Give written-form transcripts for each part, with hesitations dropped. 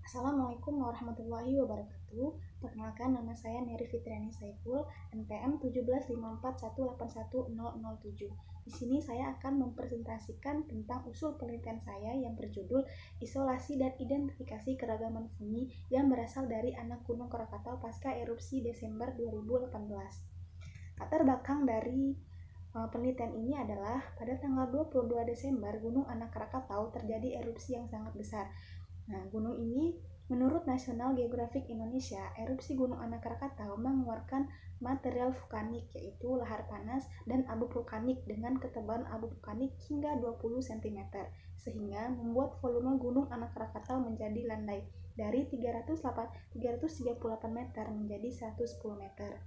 Assalamualaikum warahmatullahi wabarakatuh. Perkenalkan, nama saya Neri Fitriani Saiful, NPM 17541811007. Di sini saya akan mempresentasikan tentang usul penelitian saya yang berjudul Isolasi dan Identifikasi Keragaman Fungi yang berasal dari anak Gunung Krakatau pasca erupsi Desember 2018. Latar belakang dari penelitian ini adalah pada tanggal 22 Desember Gunung Anak Krakatau terjadi erupsi yang sangat besar. Nah, gunung ini menurut National Geographic Indonesia, erupsi Gunung Anak Krakatau mengeluarkan material vulkanik yaitu lahar panas dan abu vulkanik dengan ketebalan abu vulkanik hingga 20 cm sehingga membuat volume Gunung Anak Krakatau menjadi landai dari 338 meter menjadi 110 meter.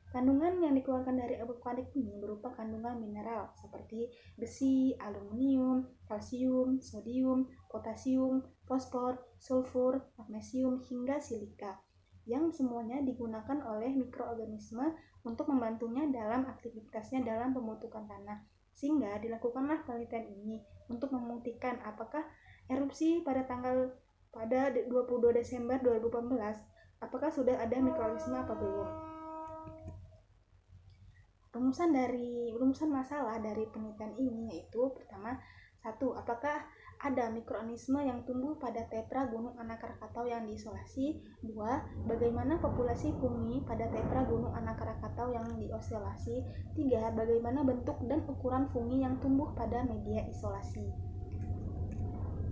Kandungan yang dikeluarkan dari abu vulkanik ini berupa kandungan mineral seperti besi, aluminium, kalsium, sodium, potasium, fosfor, sulfur, magnesium, hingga silika yang semuanya digunakan oleh mikroorganisme untuk membantunya dalam aktivitasnya dalam pembentukan tanah. Sehingga dilakukanlah penelitian ini untuk membuktikan apakah erupsi pada 22 Desember 2018 apakah sudah ada mikroorganisme apa belum. Rumusan masalah dari penelitian ini yaitu pertama, 1. Apakah ada mikroorganisme yang tumbuh pada tetra Gunung Anak Krakatau yang diisolasi? 2. Bagaimana populasi fungi pada tetra Gunung Anak Krakatau yang diisolasi? 3. Bagaimana bentuk dan ukuran fungi yang tumbuh pada media isolasi?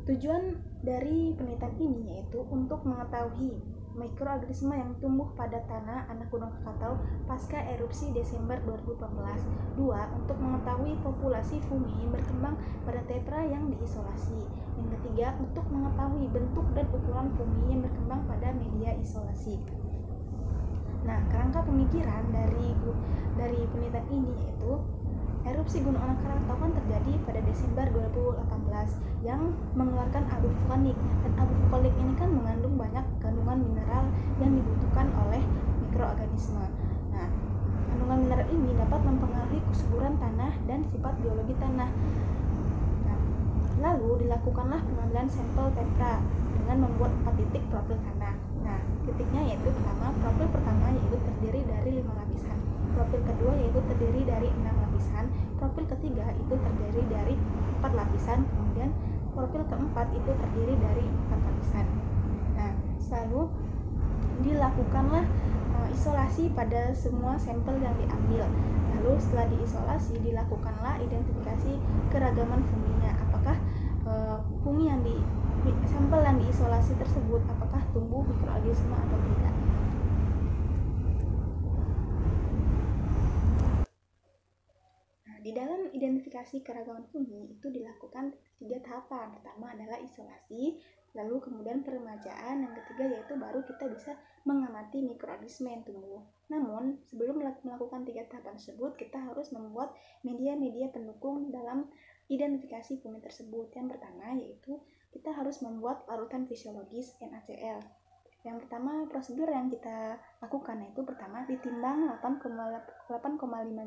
Tujuan dari penelitian ini yaitu untuk mengetahui mikroorganisme yang tumbuh pada tanah anak Gunung Krakatau pasca erupsi Desember 2018. 2. Untuk mengetahui populasi fungi yang berkembang pada tetra yang diisolasi. Yang ketiga, untuk mengetahui bentuk dan ukuran fungi yang berkembang pada media isolasi. Nah, kerangka pemikiran dari penelitian ini yaitu erupsi Gunung Anak Krakatau kan terjadi pada Desember 2018 yang mengeluarkan abu vulkanik, dan abu vulkanik ini kan mengandung banyak kandungan mineral yang dibutuhkan oleh mikroorganisme. Nah, kandungan mineral ini dapat mempengaruhi kesuburan tanah dan sifat biologi tanah. Nah, lalu dilakukanlah pengambilan sampel tetra dengan membuat 4 titik profil tanah. Nah, titiknya yaitu profil pertama yaitu terdiri dari 5 lapisan. Profil kedua yaitu terdiri dari 6 lapisan, profil ketiga itu terdiri dari 4 lapisan, kemudian profil keempat itu terdiri dari 4 lapisan. Nah, selalu dilakukanlah isolasi pada semua sampel yang diambil. Lalu setelah diisolasi dilakukanlah identifikasi keragaman funginya. Apakah fungi yang sampel yang diisolasi tersebut apakah tumbuh mikroorganisme atau tidak. Di dalam identifikasi keragaman fungi itu dilakukan 3 tahapan. Pertama adalah isolasi, lalu kemudian peremajaan, yang ketiga yaitu baru kita bisa mengamati mikroorganisme yang tumbuh. Namun, sebelum melakukan 3 tahapan tersebut, kita harus membuat media-media pendukung dalam identifikasi fungi tersebut. Yang pertama yaitu kita harus membuat larutan fisiologis NaCl. Yang pertama prosedur yang kita lakukan yaitu pertama ditimbang 8,5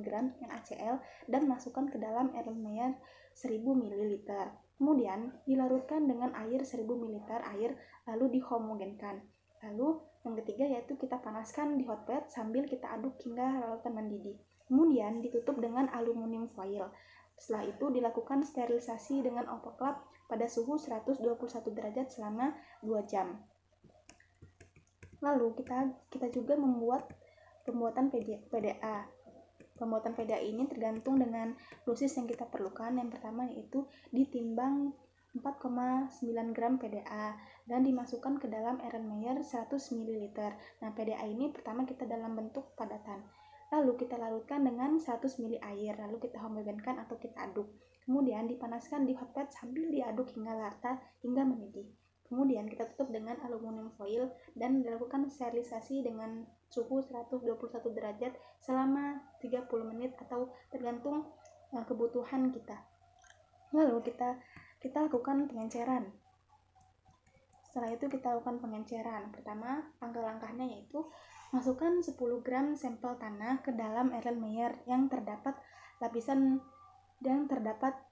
gram NaCl dan masukkan ke dalam Erlenmeyer 1000 ml. Kemudian dilarutkan dengan air 1000 ml air lalu dihomogenkan. Lalu yang ketiga yaitu kita panaskan di hot plate sambil kita aduk hingga larutan mendidih. Kemudian ditutup dengan aluminium foil. Setelah itu dilakukan sterilisasi dengan autoclave pada suhu 121 derajat selama 2 jam. Lalu kita juga membuat pembuatan PDA. Pembuatan PDA ini tergantung dengan dosis yang kita perlukan. Yang pertama yaitu ditimbang 4,9 gram PDA dan dimasukkan ke dalam Erlenmeyer 100 ml. Nah, PDA ini pertama kita dalam bentuk padatan. Lalu kita larutkan dengan 100 ml air, lalu kita homogenkan atau kita aduk. Kemudian dipanaskan di hot plate sambil diaduk hingga rata hingga mendidih. Kemudian kita tutup dengan aluminium foil dan dilakukan sterilisasi dengan suhu 121 derajat selama 30 menit atau tergantung kebutuhan kita. Lalu kita lakukan pengenceran. Setelah itu kita lakukan pengenceran. Pertama, langkah-langkahnya yaitu masukkan 10 gram sampel tanah ke dalam Erlenmeyer yang terdapat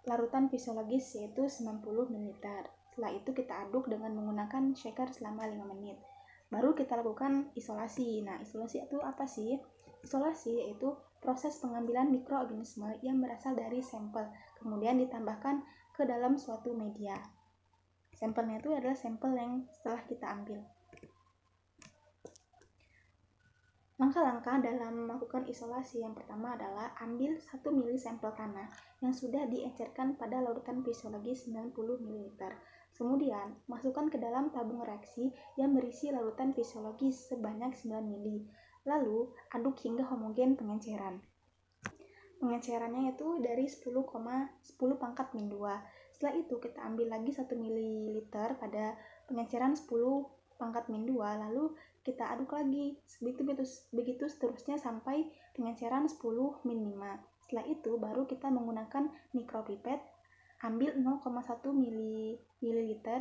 larutan fisiologis yaitu 90 ml. Setelah itu kita aduk dengan menggunakan shaker selama 5 menit. Baru kita lakukan isolasi. Nah, isolasi itu apa sih? Isolasi yaitu proses pengambilan mikroorganisme yang berasal dari sampel, kemudian ditambahkan ke dalam suatu media. Sampelnya itu adalah sampel yang setelah kita ambil. Langkah-langkah dalam melakukan isolasi yang pertama adalah ambil 1 ml sampel tanah yang sudah diencerkan pada larutan fisiologi 90 ml. Kemudian, masukkan ke dalam tabung reaksi yang berisi larutan fisiologi sebanyak 9 ml. Lalu, aduk hingga homogen pengenceran. Pengencerannya itu dari 10,10 pangkat min 2. Setelah itu, kita ambil lagi 1 ml pada pengenceran 10 pangkat min 2, lalu kita aduk lagi, begitu seterusnya sampai pengenceran 10 min 5. Setelah itu baru kita menggunakan mikropipet, ambil 0,1 ml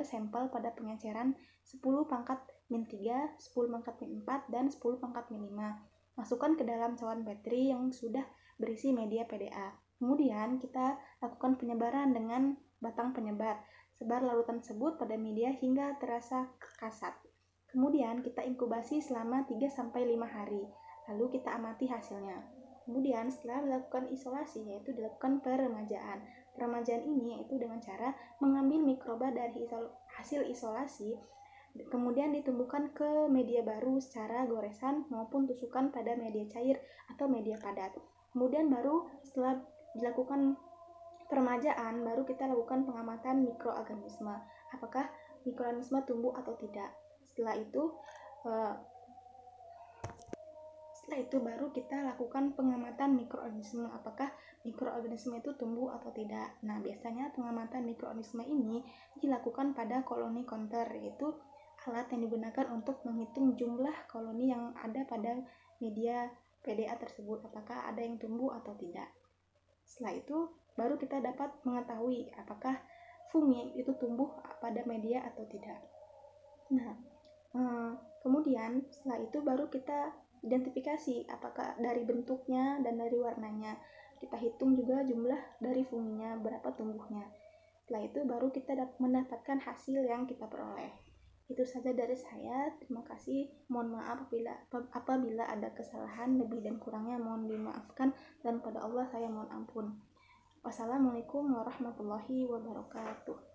sampel pada pengenceran 10 pangkat min 3, 10 pangkat min 4, dan 10 pangkat min 5. Masukkan ke dalam cawan petri yang sudah berisi media PDA. Kemudian kita lakukan penyebaran dengan batang penyebar. Sebar larutan tersebut pada media hingga terasa kasat. Kemudian kita inkubasi selama 3-5 hari. Lalu kita amati hasilnya. Kemudian setelah dilakukan isolasi, yaitu dilakukan peremajaan. Peremajaan ini yaitu dengan cara mengambil mikroba dari hasil isolasi, kemudian ditumbuhkan ke media baru secara goresan maupun tusukan pada media cair atau media padat. Kemudian baru setelah dilakukan peremajaan, baru kita lakukan pengamatan mikroorganisme. Apakah mikroorganisme tumbuh atau tidak? Setelah itu baru kita lakukan pengamatan mikroorganisme. Apakah mikroorganisme itu tumbuh atau tidak? Nah, biasanya pengamatan mikroorganisme ini dilakukan pada koloni counter, yaitu alat yang digunakan untuk menghitung jumlah koloni yang ada pada media PDA tersebut, apakah ada yang tumbuh atau tidak. Setelah itu baru kita dapat mengetahui apakah fungi itu tumbuh pada media atau tidak. Nah, kemudian setelah itu baru kita identifikasi apakah dari bentuknya dan dari warnanya. Kita hitung juga jumlah dari funginya, berapa tumbuhnya. Setelah itu baru kita mendapatkan hasil yang kita peroleh. Itu saja dari saya. Terima kasih. Mohon maaf apabila ada kesalahan, lebih dan kurangnya mohon dimaafkan, dan pada Allah saya mohon ampun. Wassalamualaikum warahmatullahi wabarakatuh.